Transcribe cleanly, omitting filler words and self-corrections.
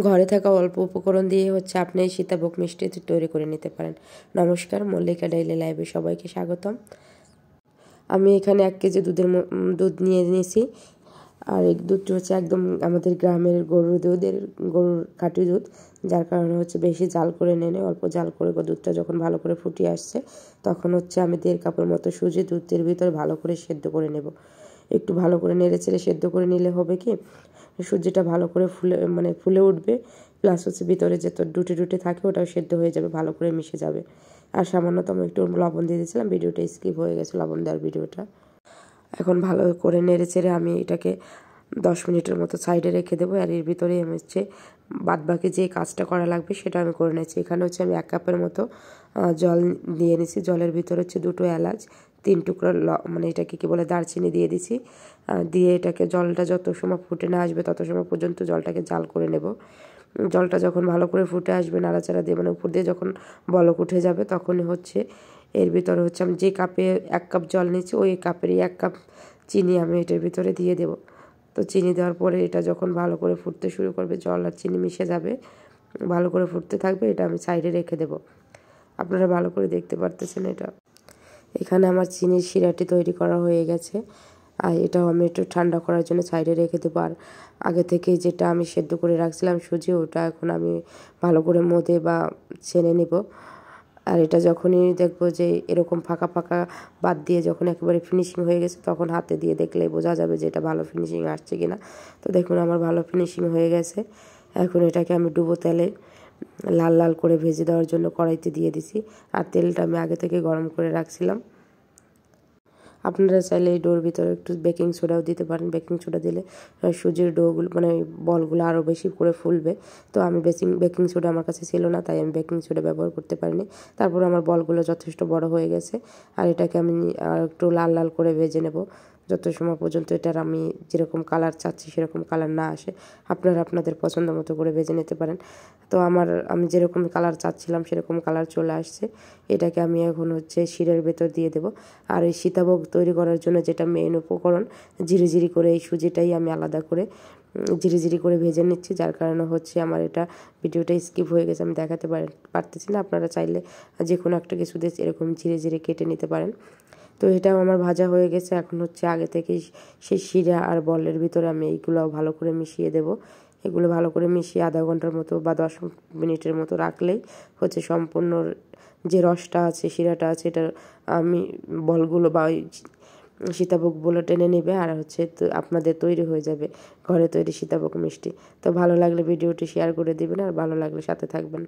ঘরে থাকা অল্প উপকরণ দিয়ে আপনি এই সীতাভোগ মিষ্টি তৈরি করে নিতে পারেন। নমস্কার, মল্লিকা ডেইলি লাইভে সবাইকে স্বাগতম। আমি এখানে 1 কেজি দুধ নিয়ে নিয়েছি। আর এই দুধটি একদম আমাদের গ্রামের গরুর খাঁটি দুধ, যার কারণে বেশি জাল করে নেই, অল্প জাল করে দুধটা যখন ভালো করে ফুটিয়ে আসছে তখন আমি 1.5 কাপের মতো সুজি দুধের ভিতরে ভালো করে সেদ্ধ করে নেব। একটু ভালো করে নেড়ে চেড়ে সেদ্ধ করে নিলে হবে কি, সুজিটা ভালো করে ফুলে উঠবে, প্লাস ভিতরে যে ডুটে থাকে ওটাও সেদ্ধ হয়ে যাবে, ভালো করে মিশে যাবে। আর সামান্যতম একটু লবণ দিয়ে দিয়েছিলাম, ভিডিওটা স্কিপ হয়ে গেছে লবণ দেওয়ার ভিডিওটা। এখন ভালো করে নেড়ে চেড়ে আমি এটাকে 10 মিনিটের মতো সাইডে রেখে দেবো। আর এর ভিতরে আমি বাদবাকি যে কাজটা করা লাগবে সেটা আমি করে নিয়েছি। এখানে আমি 1 কাপের মতো জল দিয়ে নিয়েছি। জলের ভিতরে 2টো এলাচ, 3 টুকরো এটাকে কি বলে দারচিনি দিয়ে দিছি। দিয়ে এটাকে জলটা যত সময় ফুটে না আসবে তত সময় পর্যন্ত জলটাকে জাল করে নেব। জলটা যখন ভালো করে ফুটে আসবে নাড়াচাড়া দিয়ে উপর দিয়ে যখন বলক উঠে যাবে তখনই এর ভিতরে আমি যে কাপে 1 কাপ জল নিয়েছি ওই কাপেরই 1 কাপ চিনি আমি এটার ভিতরে দিয়ে দেব। তো চিনি দেওয়ার পরে এটা যখন ভালো করে ফুটতে শুরু করবে, জল আর চিনি মিশে যাবে, ভালো করে ফুটতে থাকবে, এটা আমি সাইডে রেখে দেব। আপনারা ভালো করে দেখতে পারতেছেন এটা। এখানে আমার চিনির শিরাটি তৈরি করা হয়ে গেছে। আর এটাও আমি একটু ঠান্ডা করার জন্য সাইডে রেখে দেবো। আর আগে থেকে যেটা আমি সেদ্ধ করে রাখছিলাম সুজি, ওটা এখন আমি ভালো করে মধে বা ছেনে নেব। আর এটা যখনই দেখবো যে এরকম ফাঁকা ফাঁকা বাদ দিয়ে যখন একেবারে ফিনিশিং হয়ে গেছে তখন হাতে দিয়ে দেখলে বোঝা যাবে যে এটা ভালো ফিনিশিং আসছে কিনা। তো দেখুন আমার ভালো ফিনিশিং হয়ে গেছে। এখন এটাকে আমি ডুবো তেলে লাল লাল করে ভেজে দেওয়ার জন্য কড়াইতে দিয়ে দিছি। আর তেলটা আমি আগে থেকে গরম করে রাখছিলাম। আপনারা চাইলে এই ডোর ভিতরে একটু বেকিং সোডাও দিতে পারেন। বেকিং সোডা দিলে সুজির ডোগুলো বলগুলো আরও বেশি করে ফুলবে। তো আমি বেকিং সোডা আমার কাছে ছিল না, তাই আমি বেকিং সোডা ব্যবহার করতে পারিনি। তারপর আমার বলগুলো যথেষ্ট বড় হয়ে গেছে। আর এটাকে আমি আর একটু লাল লাল করে ভেজে নেব যত সময় পর্যন্ত এটার আমি যেরকম কালার চাচ্ছি সেরকম কালার না আসে। আপনারা আপনাদের পছন্দ মতো করে ভেজে নিতে পারেন। তো আমি যেরকম কালার চাচ্ছিলাম সেরকম কালার চলে আসছে। এটাকে আমি এখন শিরের ভেতর দিয়ে দেব। আর এই সীতাভোগ তৈরি করার জন্য যেটা মেইন উপকরণ, ঝিরিঝিরি করে এই সুজিটাই আমি আলাদা করে ঝিরিঝিরি করে ভেজে নিচ্ছি, যার কারণে আমার এটা ভিডিওটা স্কিপ হয়ে গেছে, আমি দেখাতে পারতেছি না। আপনারা চাইলে যে কোনো একটা কিছু দিয়ে এরকম ঝিরে কেটে নিতে পারেন। তো এটাও আমার ভাজা হয়ে গেছে। এখন আগে থেকেই সেই শিরা আর বলের ভিতরে আমি এইগুলোও ভালো করে মিশিয়ে দেব। এগুলো ভালো করে মিশিয়ে আধা ঘন্টার মতো বা 10 মিনিটের মতো রাখলেই সম্পূর্ণ যে রসটা আছে, শিরাটা আছে, এটা আমি বলগুলো বা ওই সীতাভোগগুলো টেনে নেবে। আর তো আপনাদের তৈরি হয়ে যাবে ঘরে তৈরি সীতাভোগ মিষ্টি। তো ভালো লাগলে ভিডিওটি শেয়ার করে দেবেন, আর ভালো লাগলে সাথে থাকবেন।